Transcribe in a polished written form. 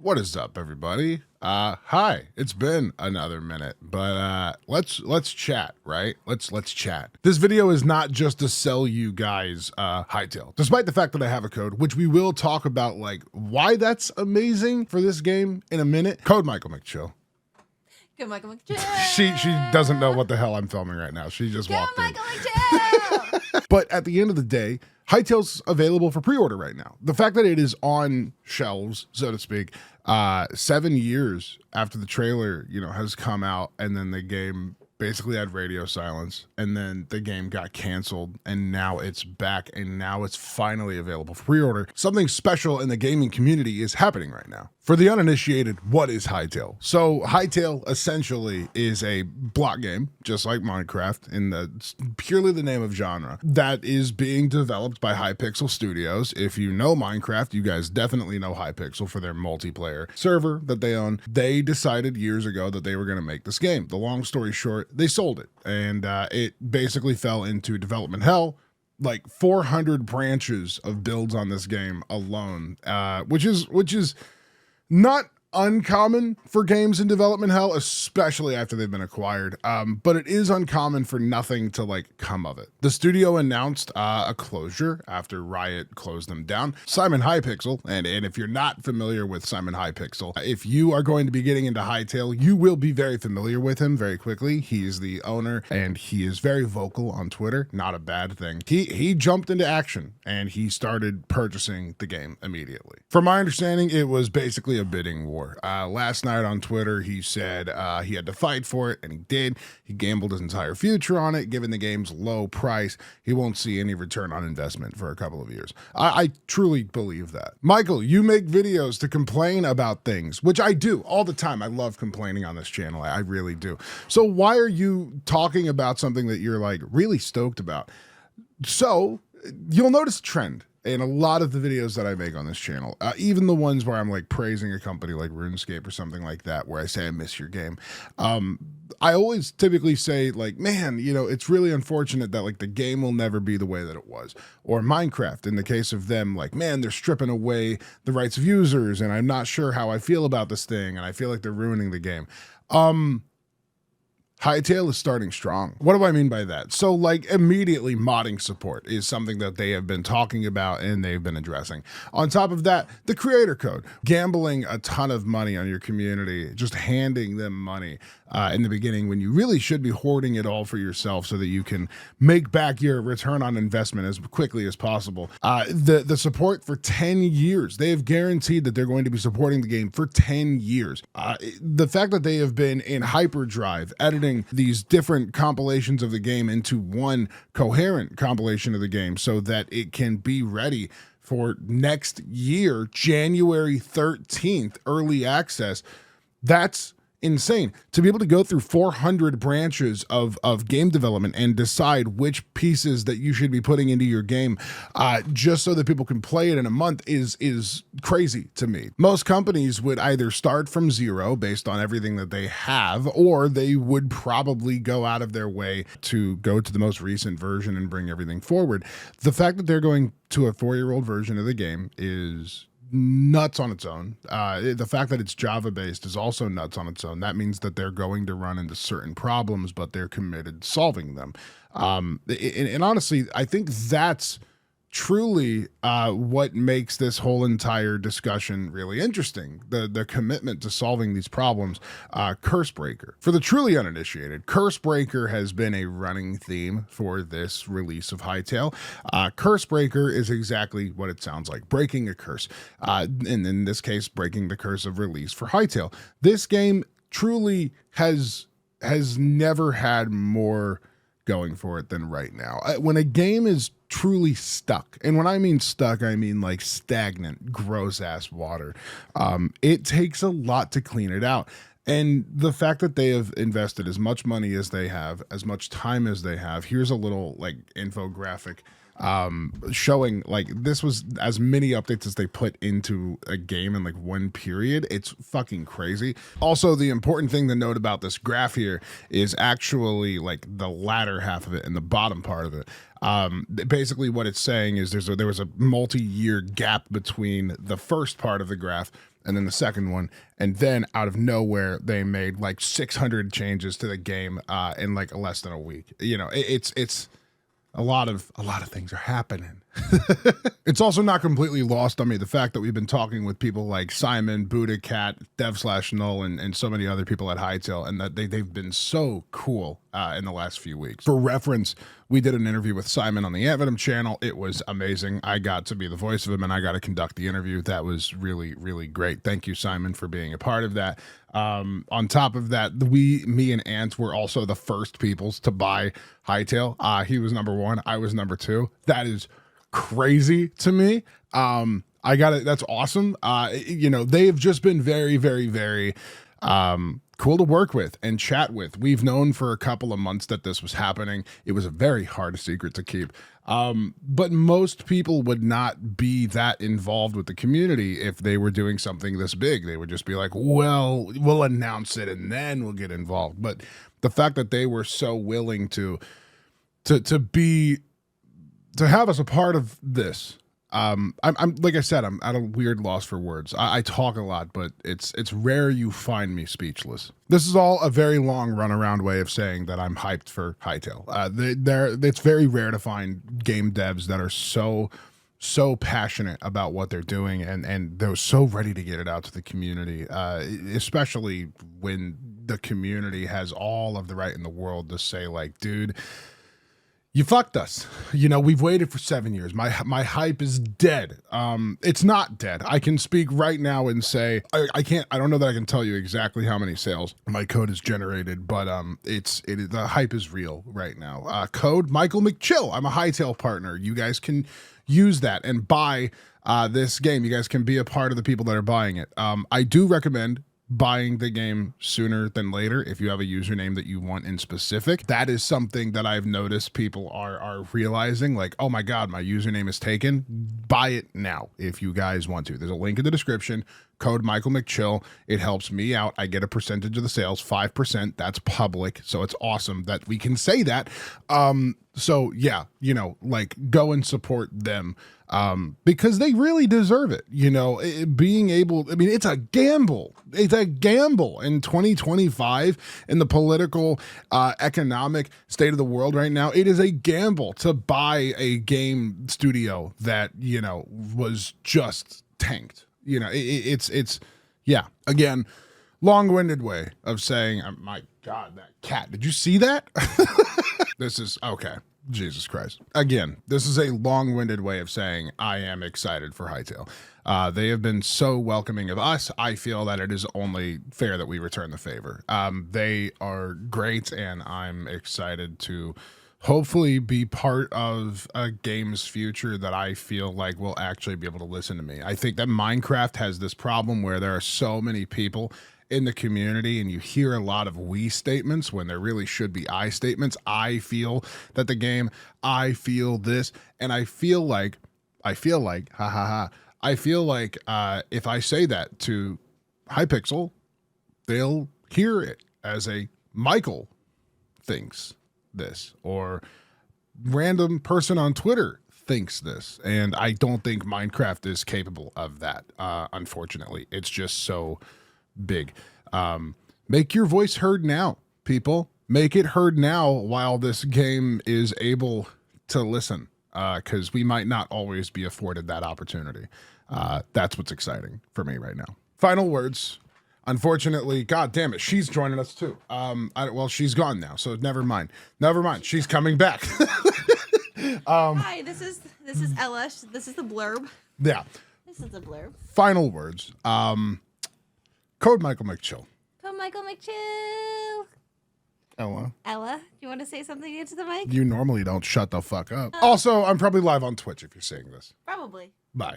What is up, everybody? Hi. It's been another minute, but let's chat, right? Let's chat. This video is not just to sell you guys Hytale, despite the fact that I have a code, which we will talk about, like why that's amazing for this game in a minute. Code Michaelmcchill. Go Michaelmcchill. She doesn't know what the hell I'm filming right now. She just Go walked in. Michaelmcchill. But at the end of the day, Hytale's available for pre-order right now. The fact that it is on shelves, so to speak, 7 years after the trailer, has come out, and then the game basically had radio silence, and then the game got canceled, and now it's back, and now it's finally available for pre-order. Something special in the gaming community is happening right now. For the uninitiated, what is Hytale? So Hytale essentially is a block game, just like Minecraft, in purely the name of genre, that is being developed by Hypixel Studios. If you know Minecraft, you guys definitely know Hypixel for their multiplayer server that they own. They decided years ago that they were going to make this game. The long story short, they sold it, and it basically fell into development hell. Like 400 branches of builds on this game alone, which is not uncommon for games in development hell, especially after they've been acquired. But it is uncommon for nothing to come of it. The studio announced a closure after Riot closed them down. Simon Hypixel, and if you're not familiar with Simon Hypixel, if you are going to be getting into Hytale, you will be very familiar with him very quickly. He is the owner, and he is very vocal on Twitter. Not a bad thing. He jumped into action, and he started purchasing the game immediately. From my understanding, it was basically a bidding war. Last night on Twitter, he said he had to fight for it, and he did. He gambled his entire future on it. Given the game's low price, he won't see any return on investment for a couple of years. I truly believe that. Michael, you make videos to complain about things, which I do all the time. I love complaining on this channel. I really do. So why are you talking about something that you're really stoked about? So you'll notice a trend in a lot of the videos that I make on this channel, even the ones where I'm praising a company like RuneScape or something like that, where I say I miss your game. I always typically say man, it's really unfortunate that the game will never be the way that it was. Or Minecraft, in the case of them, man, they're stripping away the rights of users, and I'm not sure how I feel about this thing, and I feel like they're ruining the game. Hytale is starting strong. What do I mean by that? So immediately modding support is something that they have been talking about and they've been addressing. On top of that, the creator code, gambling a ton of money on your community, just handing them money in the beginning when you really should be hoarding it all for yourself so that you can make back your return on investment as quickly as possible. The support for 10 years. They have guaranteed that they're going to be supporting the game for 10 years. The fact that they have been in hyperdrive editing these different compilations of the game into one coherent compilation of the game so that it can be ready for next year, January 13th, early access. That's insane. To be able to go through 400 branches of game development and decide which pieces that you should be putting into your game just so that people can play it in a month is crazy to me. Most companies would either start from zero based on everything that they have, or they would probably go out of their way to go to the most recent version and bring everything forward. The fact that they're going to a 4-year-old version of the game is nuts on its own. The fact that it's Java based is also nuts on its own. That means that they're going to run into certain problems, but they're committed to solving them. And honestly, I think that's truly what makes this whole entire discussion really interesting. The commitment to solving these problems. Cursebreaker. For the truly uninitiated, Cursebreaker has been a running theme for this release of Hytale. Cursebreaker is exactly what it sounds like, breaking a curse. And in this case, breaking the curse of release for Hytale. This game truly has never had more going for it than right now. When a game is truly stuck, and when I mean stuck, I mean stagnant, gross ass water, it takes a lot to clean it out. And the fact that they have invested as much money as they have, as much time as they have, here's a little infographic showing this was as many updates as they put into a game in one period. It's fucking crazy. Also, the important thing to note about this graph here is actually the latter half of it and the bottom part of it. Basically what it's saying is there was a multi-year gap between the first part of the graph and then the second one, and then out of nowhere they made like 600 changes to the game in like less than a week. You know, it's a lot of things are happening. It's also not completely lost on me the fact that we've been talking with people like Simon, Buddha Cat, Dev/Null, and so many other people at Hytale, and that they've been so cool in the last few weeks. For reference, we did an interview with Simon on the Avidum channel. It was amazing. I got to be the voice of him, and I got to conduct the interview. That was really, really great. Thank you, Simon, for being a part of that. On top of that, me and Ant were also the first peoples to buy Hytale. He was number 1. I was number 2. That is crazy to me. I got it. That's awesome. You know, they've just been very, very, very cool to work with and chat with. We've known for a couple of months that this was happening. It was a very hard secret to keep. But most people would not be that involved with the community if they were doing something this big. They would just be like, well, we'll announce it and then we'll get involved. But the fact that they were so willing to have us a part of this, I'm like I said, I'm at a weird loss for words. I talk a lot, but it's rare you find me speechless. This is all a very long runaround way of saying that I'm hyped for Hytale. It's very rare to find game devs that are so passionate about what they're doing and they're so ready to get it out to the community, especially when the community has all of the right in the world to say, like, dude, you fucked us. You know, we've waited for 7 years. My hype is dead. It's not dead. I can speak right now and say, I don't know that I can tell you exactly how many sales my code has generated, but the hype is real right now. Code Michaelmcchill. I'm a Hytale partner. You guys can use that and buy this game. You guys can be a part of the people that are buying it. I do recommend buying the game sooner than later if you have a username that you want in specific. That is something that I've noticed people are realizing, like, oh my god, my username is taken. Buy it now if you guys want to. There's a link in the description. Code Michaelmcchill. It helps me out. I get a percentage of the sales, 5%. That's public, so it's awesome that we can say that. So yeah, you know, like, go and support them because they really deserve it. You know, being able, I mean, it's a gamble. It's a gamble in 2025 in the political, economic state of the world right now. It is a gamble to buy a game studio that, you know, was just tanked. You know, it's yeah. Again, long-winded way of saying, oh my god, that cat. Did you see that? This is okay. Jesus Christ. Again, this is a long-winded way of saying I am excited for Hytale. They have been so welcoming of us. I feel that it is only fair that we return the favor. They are great, and I'm excited to hopefully be part of a game's future that I feel like will actually be able to listen to me. I think that Minecraft has this problem where there are so many people in the community and you hear a lot of we statements when there really should be I statements. I feel that the game, I feel this, and I feel like, I feel like if I say that to Hypixel, they'll hear it as a Michael thinks this, or random person on Twitter thinks this, and I don't think Minecraft is capable of that. Unfortunately, it's just so big. Make your voice heard now, people. Make it heard now while this game is able to listen, because we might not always be afforded that opportunity. That's what's exciting for me right now. Final words. Unfortunately, god damn it, she's joining us too. Well, she's gone now, so never mind. She's coming back. Hi, this is Ella. This is the blurb. Yeah. This is the blurb. Final words. Code Michaelmcchill. Code Michaelmcchill. Ella, do you want to say something into the mic? You normally don't shut the fuck up. Also, I'm probably live on Twitch if you're seeing this. Probably. Bye.